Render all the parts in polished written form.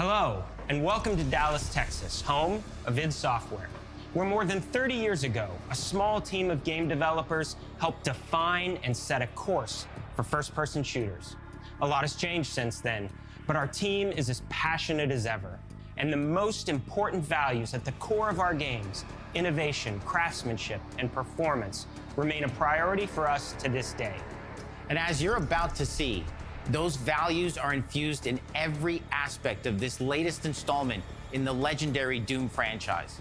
Hello, and welcome to Dallas, Texas, home of id Software, where more than 30 years ago, a small team of game developers helped define and set a course for first-person shooters. A lot has changed since then, but our team is as passionate as ever. And the most important values at the core of our games, innovation, craftsmanship, and performance, remain a priority for us to this day. And as you're about to see, those values are infused in every aspect of this latest installment in the legendary Doom franchise.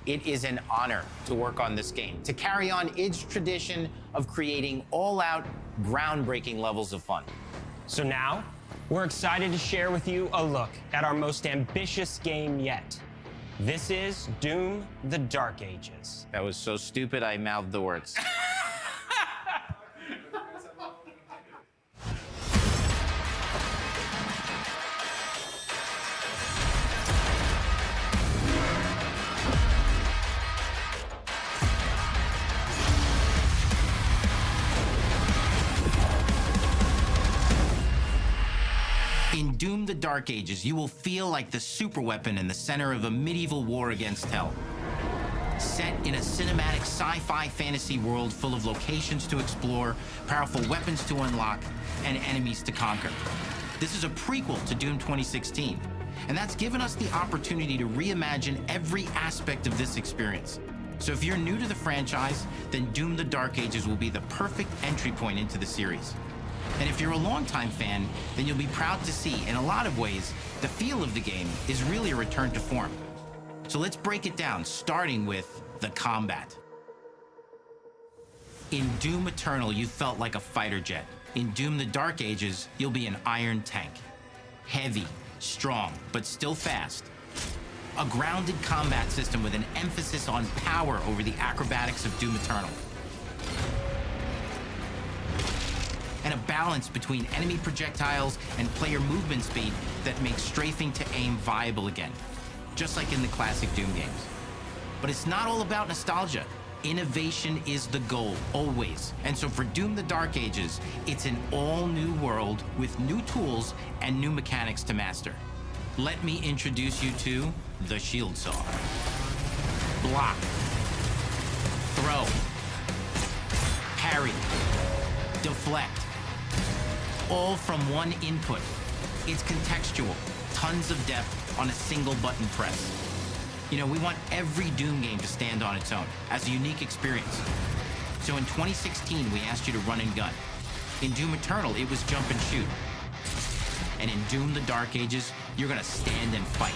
It is an honor to work on this game, to carry on id's tradition of creating all-out, groundbreaking levels of fun. So now, we're excited to share with you a look at our most ambitious game yet. This is Doom: The Dark Ages. That was so stupid, I mouthed the words. In Doom: The Dark Ages, you will feel like the superweapon in the center of a medieval war against hell. Set in a cinematic sci-fi fantasy world full of locations to explore, powerful weapons to unlock, and enemies to conquer. This is a prequel to Doom 2016, and that's given us the opportunity to reimagine every aspect of this experience. So if you're new to the franchise, then Doom: The Dark Ages will be the perfect entry point into the series. And if you're a longtime fan, then you'll be proud to see, in a lot of ways, the feel of the game is really a return to form. So let's break it down, starting with the combat. In Doom Eternal, you felt like a fighter jet. In Doom: The Dark Ages, you'll be an iron tank. Heavy, strong, but still fast. A grounded combat system with an emphasis on power over the acrobatics of Doom Eternal. And a balance between enemy projectiles and player movement speed that makes strafing to aim viable again, just like in the classic Doom games. But it's not all about nostalgia. Innovation is the goal, always. And so for Doom: The Dark Ages, it's an all-new world with new tools and new mechanics to master. Let me introduce you to the Shield Saw. Block. Throw. Parry. Deflect. All from one input. It's contextual, tons of depth on a single button press. You know, we want every Doom game to stand on its own as a unique experience. So in 2016, we asked you to run and gun. In Doom Eternal, it was jump and shoot. And in Doom: The Dark Ages, you're gonna stand and fight.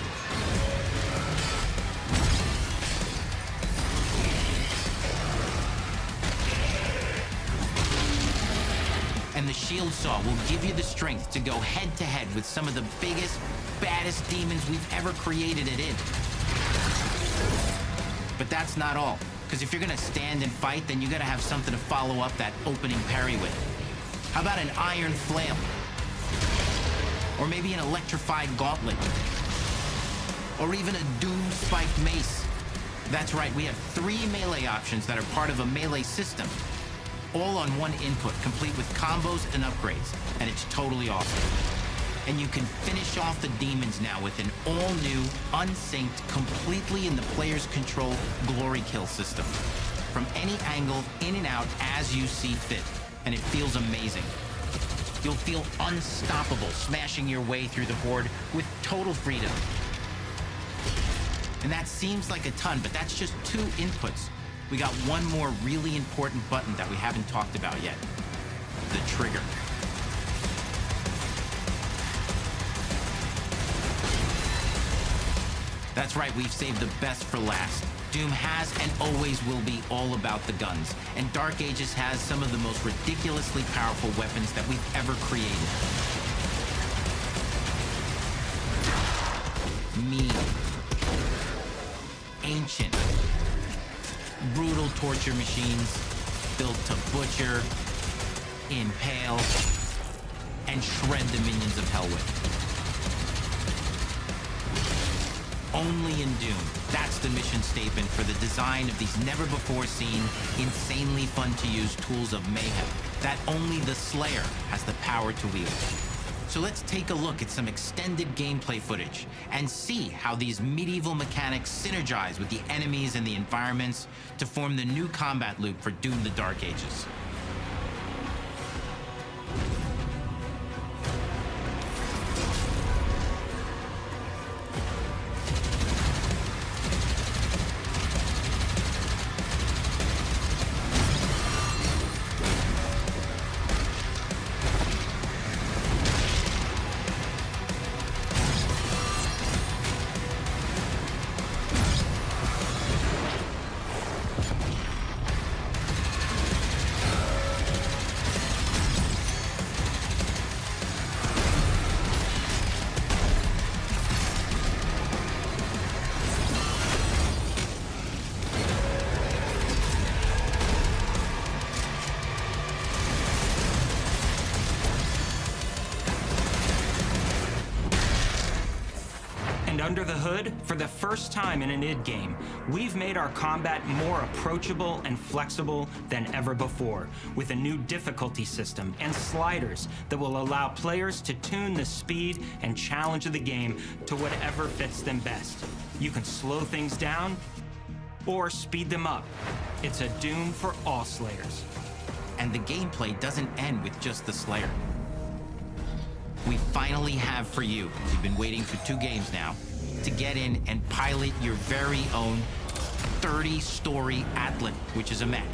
And the Shield Saw will give you the strength to go head-to-head with some of the biggest, baddest demons we've ever created at id. But that's not all, because if you're gonna stand and fight, then you gotta have something to follow up that opening parry with. How about an iron flail? Or maybe an electrified gauntlet? Or even a Doom spiked mace? That's right, we have 3 melee options that are part of a melee system. All on one input, complete with combos and upgrades, and it's totally awesome. And you can finish off the demons now with an all-new, unsynced, completely in the player's control glory kill system. From any angle, in and out, as you see fit, and it feels amazing. You'll feel unstoppable, smashing your way through the horde with total freedom. And that seems like a ton, but that's just 2 inputs. We got one more really important button that we haven't talked about yet. The trigger. That's right, we've saved the best for last. Doom has and always will be all about the guns, and Dark Ages has some of the most ridiculously powerful weapons that we've ever created. Mean. Ancient. Brutal torture machines built to butcher, impale, and shred the minions of hell with. Only in Doom, that's the mission statement for the design of these never-before-seen, insanely fun-to-use tools of mayhem that only the Slayer has the power to wield. So let's take a look at some extended gameplay footage and see how these medieval mechanics synergize with the enemies and the environments to form the new combat loop for Doom: The Dark Ages. Under the hood, for the first time in an id game, we've made our combat more approachable and flexible than ever before, with a new difficulty system and sliders that will allow players to tune the speed and challenge of the game to whatever fits them best. You can slow things down or speed them up. It's a Doom for all Slayers. And the gameplay doesn't end with just the Slayer. We finally have for you, you've been waiting for 2 games now, to get in and pilot your very own 30-story Atlan, which is a mech.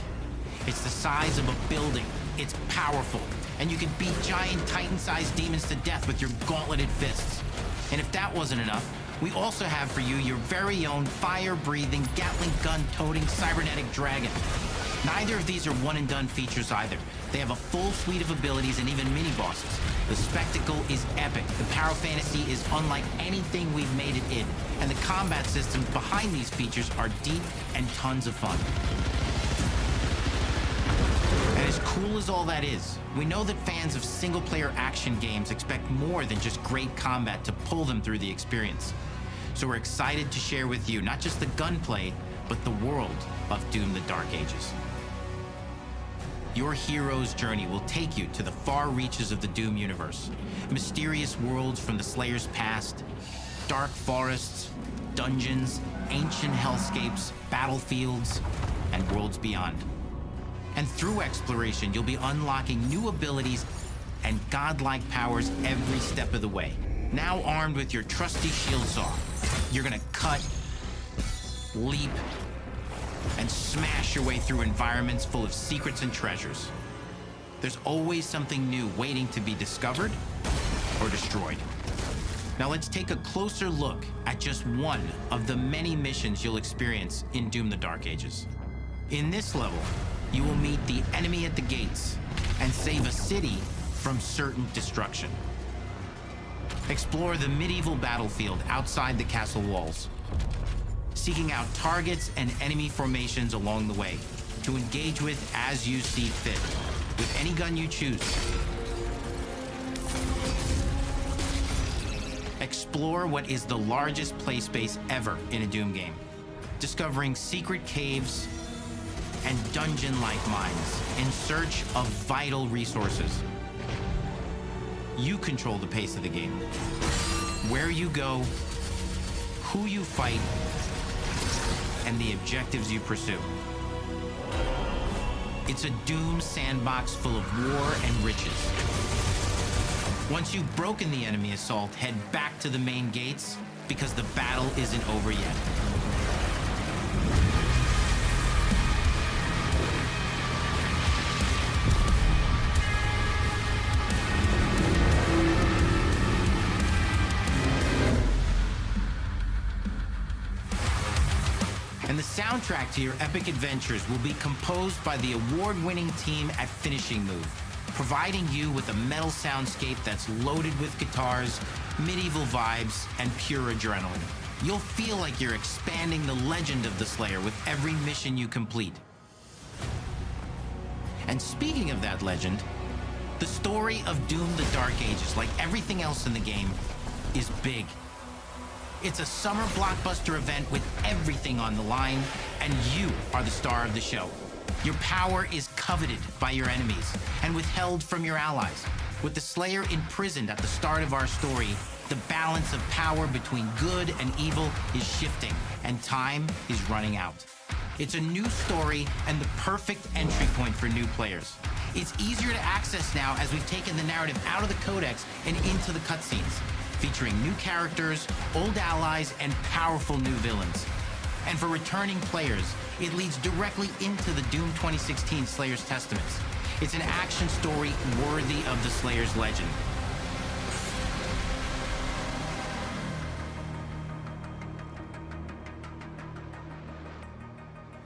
It's the size of a building, it's powerful, and you can beat giant Titan-sized demons to death with your gauntleted fists. And if that wasn't enough, we also have for you your very own fire-breathing, Gatling gun-toting cybernetic dragon. Neither of these are one-and-done features either. They have a full suite of abilities and even mini-bosses. The spectacle is epic. The Power Fantasy is unlike anything we've made it in. And the combat systems behind these features are deep and tons of fun. And as cool as all that is, we know that fans of single-player action games expect more than just great combat to pull them through the experience. So we're excited to share with you not just the gunplay, but the world of Doom: The Dark Ages. Your hero's journey will take you to the far reaches of the Doom universe. Mysterious worlds from the Slayer's past, dark forests, dungeons, ancient hellscapes, battlefields, and worlds beyond. And through exploration, you'll be unlocking new abilities and godlike powers every step of the way. Now armed with your trusty shield saw, you're gonna cut, leap, and smash your way through environments full of secrets and treasures. There's always something new waiting to be discovered or destroyed. Now let's take a closer look at just one of the many missions you'll experience in Doom: The Dark Ages. In this level, you will meet the enemy at the gates and save a city from certain destruction. Explore the medieval battlefield outside the castle walls, seeking out targets and enemy formations along the way to engage with as you see fit, with any gun you choose. Explore what is the largest play space ever in a Doom game, discovering secret caves and dungeon-like mines in search of vital resources. You control the pace of the game, where you go, who you fight, and the objectives you pursue. It's a Doom sandbox full of war and riches. Once you've broken the enemy assault, head back to the main gates, because the battle isn't over yet. And the soundtrack to your epic adventures will be composed by the award-winning team at Finishing Move, providing you with a metal soundscape that's loaded with guitars, medieval vibes, and pure adrenaline. You'll feel like you're expanding the legend of the Slayer with every mission you complete. And speaking of that legend, the story of Doom: The Dark Ages, like everything else in the game, is big. It's a summer blockbuster event with everything on the line, and you are the star of the show. Your power is coveted by your enemies and withheld from your allies. With the Slayer imprisoned at the start of our story, the balance of power between good and evil is shifting, and time is running out. It's a new story and the perfect entry point for new players. It's easier to access now as we've taken the narrative out of the codex and into the cutscenes, featuring new characters, old allies, and powerful new villains. And for returning players, it leads directly into the Doom 2016 Slayer's Testaments. It's an action story worthy of the Slayer's legend.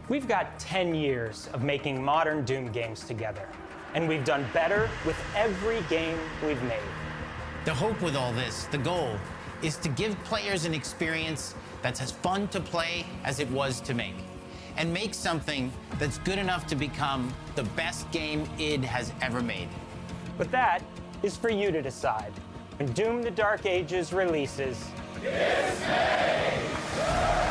We've got 10 years of making modern Doom games together, and we've done better with every game we've made. The hope with all this, the goal, is to give players an experience that's as fun to play as it was to make, and make something that's good enough to become the best game id has ever made. But that is for you to decide. When Doom: The Dark Ages releases, This May!